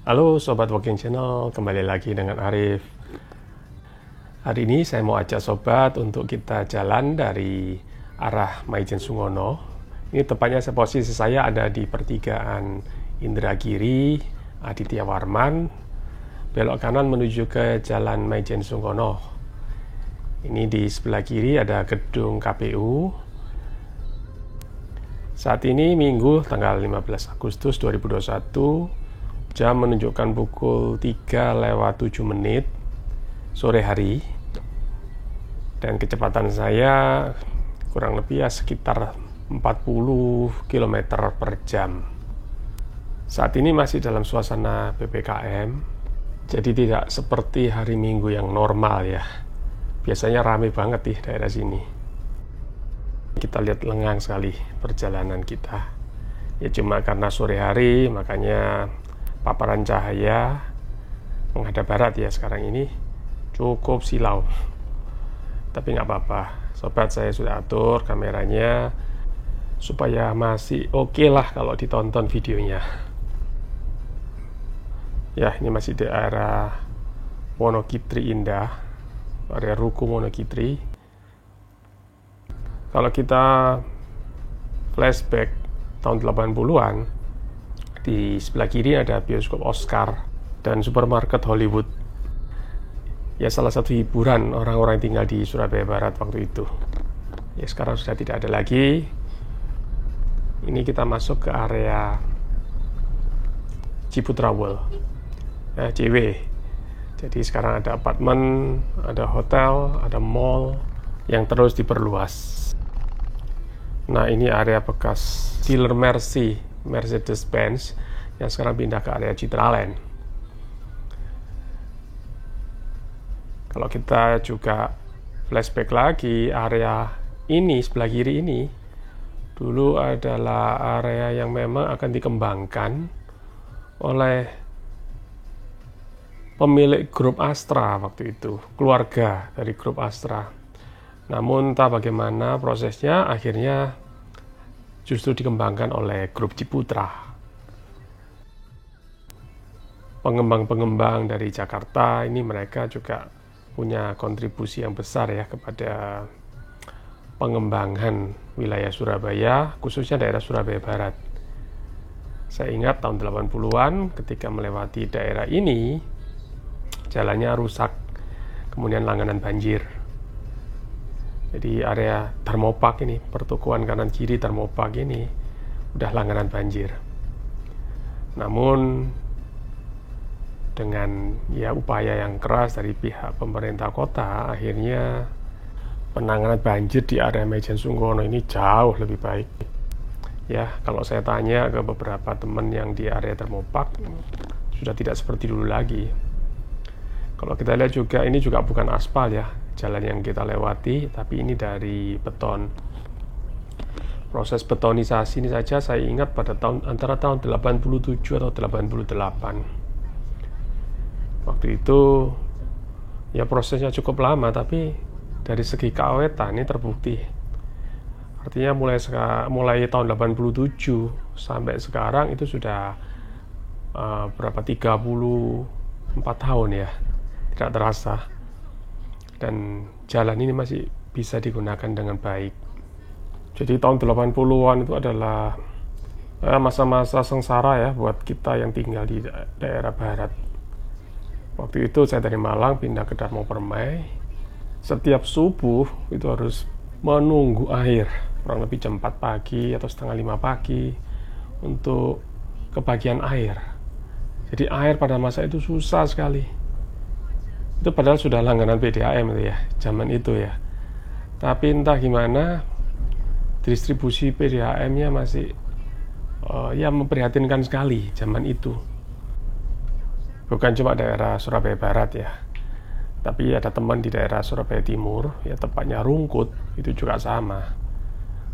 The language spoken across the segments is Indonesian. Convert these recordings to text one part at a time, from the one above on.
Halo Sobat Walking Channel, kembali lagi dengan Arif. Hari ini saya mau ajak Sobat untuk kita jalan dari arah Maijen Sungono. Ini tepatnya posisi saya ada di pertigaan Indragiri, Aditya Warman, belok kanan menuju ke Jalan Maijen Sungono. Ini di sebelah kiri ada gedung KPU. Saat ini Minggu tanggal 15 Agustus 2021. Jam menunjukkan pukul 3:07 sore hari. Dan kecepatan saya kurang lebih sekitar 40 km per jam. Saat ini masih dalam suasana PPKM. Jadi tidak seperti hari Minggu yang normal ya. Biasanya ramai banget di daerah sini. Kita lihat lengang sekali perjalanan kita. Ya cuma karena sore hari makanya paparan cahaya menghadap barat ya sekarang ini cukup silau, tapi nggak apa-apa. Sobat, saya sudah atur kameranya supaya masih oke lah kalau ditonton videonya ya. Ini masih di daerah Wonokitri Indah, area Ruko Wonokitri. Kalau kita flashback tahun 80-an, di sebelah kiri ada bioskop Oscar dan supermarket Hollywood. Ya salah satu hiburan orang-orang yang tinggal di Surabaya Barat waktu itu. Ya sekarang sudah tidak ada lagi. Ini kita masuk ke area Ciputra World, CW. Jadi sekarang ada apartemen, ada hotel, ada mall yang terus diperluas. Nah ini area bekas dealer Mercedes-Benz yang sekarang pindah ke area Citraland. Kalau kita juga flashback lagi, area ini sebelah kiri ini dulu adalah area yang memang akan dikembangkan oleh pemilik grup Astra waktu itu, keluarga dari grup Astra. Namun entah bagaimana prosesnya, akhirnya justru dikembangkan oleh grup Ciputra. Pengembang-pengembang dari Jakarta ini mereka juga punya kontribusi yang besar ya kepada pengembangan wilayah Surabaya, khususnya daerah Surabaya Barat. Saya ingat tahun 80-an ketika melewati daerah ini, jalannya rusak, kemudian langganan banjir. Jadi area Darmopark ini, pertukuan kanan kiri Darmopark ini udah langganan banjir. Namun dengan ya upaya yang keras dari pihak pemerintah kota, akhirnya penanganan banjir di area Maijen Sungono ini jauh lebih baik. Ya, kalau saya tanya ke beberapa teman yang di area Darmopark, sudah tidak seperti dulu lagi. Kalau kita lihat juga, ini juga bukan aspal ya, jalan yang kita lewati, tapi ini dari beton. Proses betonisasi ini saja saya ingat pada antara tahun 87 atau 88. Waktu itu ya prosesnya cukup lama, tapi dari segi keawetan ini terbukti. Artinya mulai tahun 87 sampai sekarang itu sudah berapa 34 tahun ya, tidak terasa. Dan jalan ini masih bisa digunakan dengan baik. Jadi tahun 80-an itu adalah masa-masa sengsara ya buat kita yang tinggal di daerah barat. Waktu itu saya dari Malang pindah ke Darmo Permai. Setiap subuh itu harus menunggu air kurang lebih jam 4 pagi atau setengah 5 pagi untuk kebagian air. Jadi air pada masa itu susah sekali. Itu padahal sudah langganan PDAM itu ya, zaman itu ya. Tapi entah gimana distribusi PDAM-nya masih ya memprihatinkan sekali zaman itu. Bukan cuma daerah Surabaya Barat ya, tapi ada teman di daerah Surabaya Timur, ya tepatnya Rungkut, itu juga sama.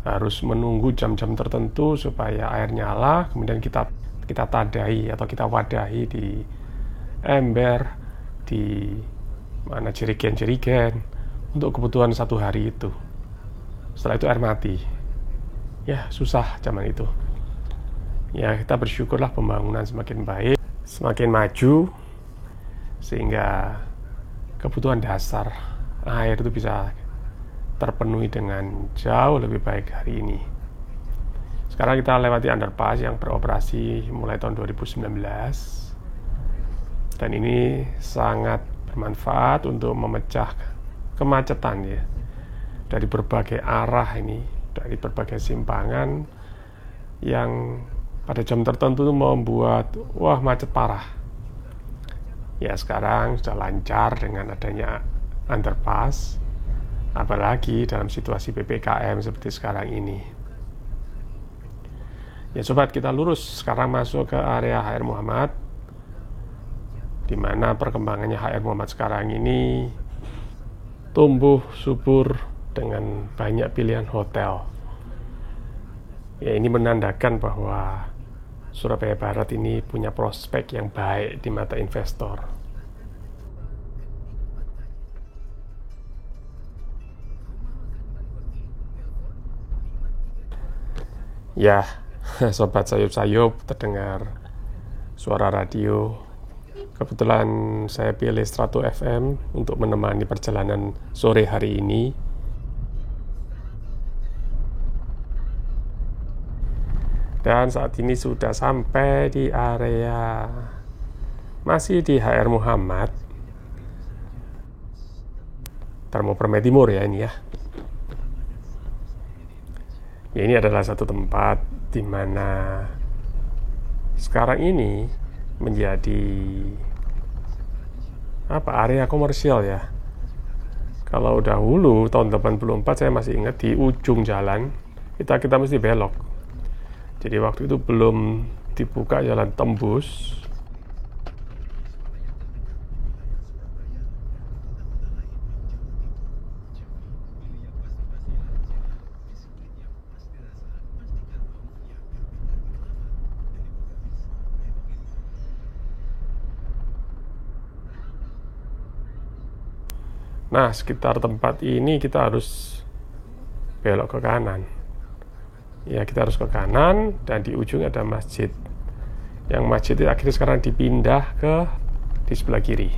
Harus menunggu jam-jam tertentu supaya air nyala, kemudian kita tadahi atau kita wadahi di ember, di mana jerigen untuk kebutuhan satu hari itu. Setelah itu air mati. Ya susah zaman itu. Ya kita bersyukurlah pembangunan semakin baik. semakin maju, sehingga kebutuhan dasar air itu bisa terpenuhi dengan jauh lebih baik hari ini. Sekarang kita lewati underpass yang beroperasi mulai tahun 2019, dan ini sangat bermanfaat untuk memecah kemacetan ya, dari berbagai arah ini, dari berbagai simpangan yang pada jam tertentu itu membuat macet parah. Ya, sekarang sudah lancar dengan adanya underpass, apalagi dalam situasi PPKM seperti sekarang ini. Ya sobat, kita lurus sekarang masuk ke area HR Muhammad, di mana perkembangannya HR Muhammad sekarang ini tumbuh subur dengan banyak pilihan hotel. Ya, ini menandakan bahwa Surabaya Barat ini punya prospek yang baik di mata investor. Ya, sobat sayup-sayup, terdengar suara radio. Kebetulan saya pilih Strato FM untuk menemani perjalanan sore hari ini. Dan saat ini sudah sampai di area, masih di HR Muhammad, Darmo Permai Timur ya ini ya. Ya, ini adalah satu tempat di mana sekarang ini menjadi area komersial ya. Kalau dahulu tahun 84 saya masih ingat, di ujung jalan kita mesti belok. Jadi waktu itu belum dibuka jalan tembus. Nah, sekitar tempat ini kita harus belok ke kanan. Ya, kita harus ke kanan, dan di ujung ada masjid. Yang masjid itu akhirnya sekarang dipindah di sebelah kiri.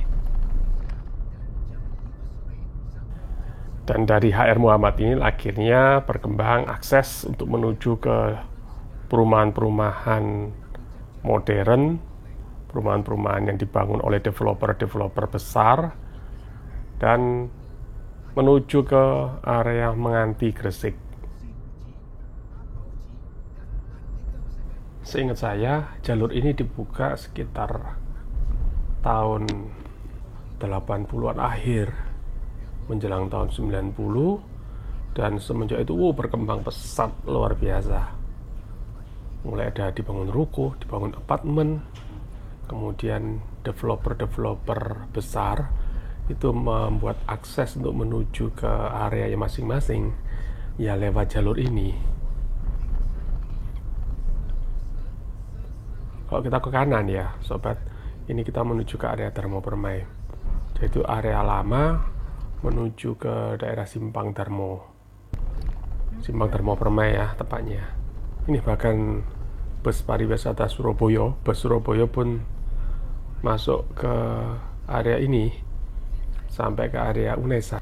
Dan dari HR Muhammad ini akhirnya berkembang akses untuk menuju ke perumahan-perumahan modern, perumahan-perumahan yang dibangun oleh developer-developer besar, dan menuju ke area Menganti Gresik. Seingat saya, jalur ini dibuka sekitar tahun 80-an akhir menjelang tahun 90, dan semenjak itu berkembang pesat luar biasa. Mulai ada dibangun ruko, dibangun apartemen, kemudian developer-developer besar itu membuat akses untuk menuju ke area yang masing-masing ya lewat jalur ini. Kalau kita ke kanan ya sobat, ini kita menuju ke area Darmo Permai, yaitu area lama menuju ke daerah Simpang Darmo Permai ya tepatnya. Ini bahkan bus pariwisata Surabaya, bus Surabaya pun masuk ke area ini sampai ke area Unesa.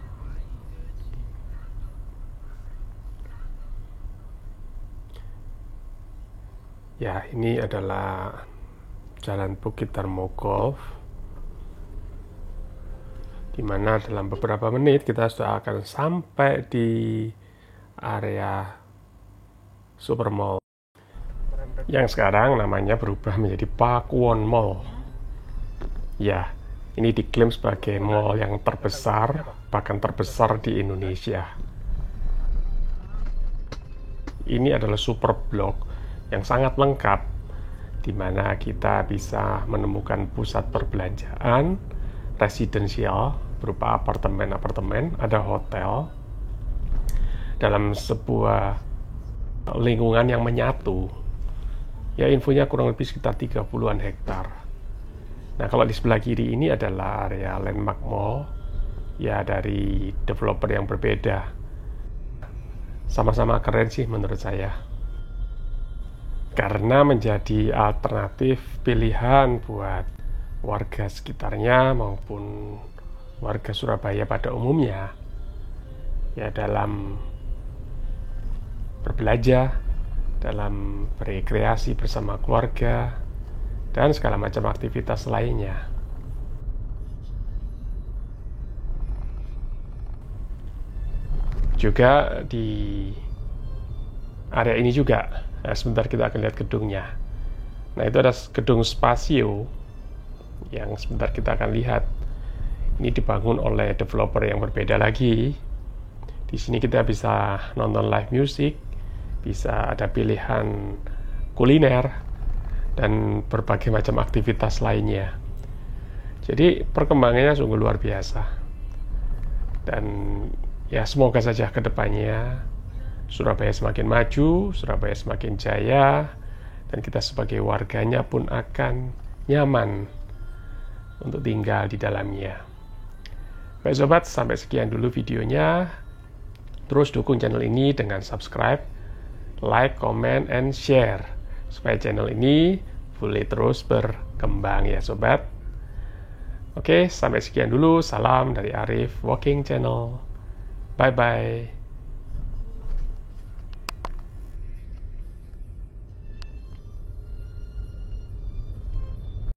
Ya, ini adalah Jalan Bukit Darmo Golf, di mana dalam beberapa menit kita sudah akan sampai di area Super Mall yang sekarang namanya berubah menjadi Pakuwon Mall. Ya, ini diklaim sebagai mall yang terbesar, bahkan terbesar di Indonesia. Ini adalah super blok yang sangat lengkap, di mana kita bisa menemukan pusat perbelanjaan, residensial berupa apartemen-apartemen, ada hotel, dalam sebuah lingkungan yang menyatu. Ya, infonya kurang lebih sekitar 30-an hektar. Nah, kalau di sebelah kiri ini adalah area Landmark Mall, ya dari developer yang berbeda. Sama-sama keren sih menurut saya. karena menjadi alternatif pilihan buat warga sekitarnya maupun warga Surabaya pada umumnya, ya, dalam berbelanja, dalam berekreasi bersama keluarga, dan segala macam aktivitas lainnya. Juga di area ini juga, nah, sebentar kita akan lihat gedungnya. Nah, itu ada gedung Spasio yang sebentar kita akan lihat. Ini dibangun oleh developer yang berbeda lagi. Di sini kita bisa nonton live music, bisa ada pilihan kuliner, dan berbagai macam aktivitas lainnya. Jadi perkembangannya sungguh luar biasa. Dan ya, semoga saja ke depannya Surabaya semakin maju, Surabaya semakin jaya, dan kita sebagai warganya pun akan nyaman untuk tinggal di dalamnya. Baik sobat, sampai sekian dulu videonya. Terus dukung channel ini dengan subscribe, like, comment, and share, supaya channel ini boleh terus berkembang ya sobat. Oke, sampai sekian dulu. Salam dari Arif Walking Channel. Bye-bye.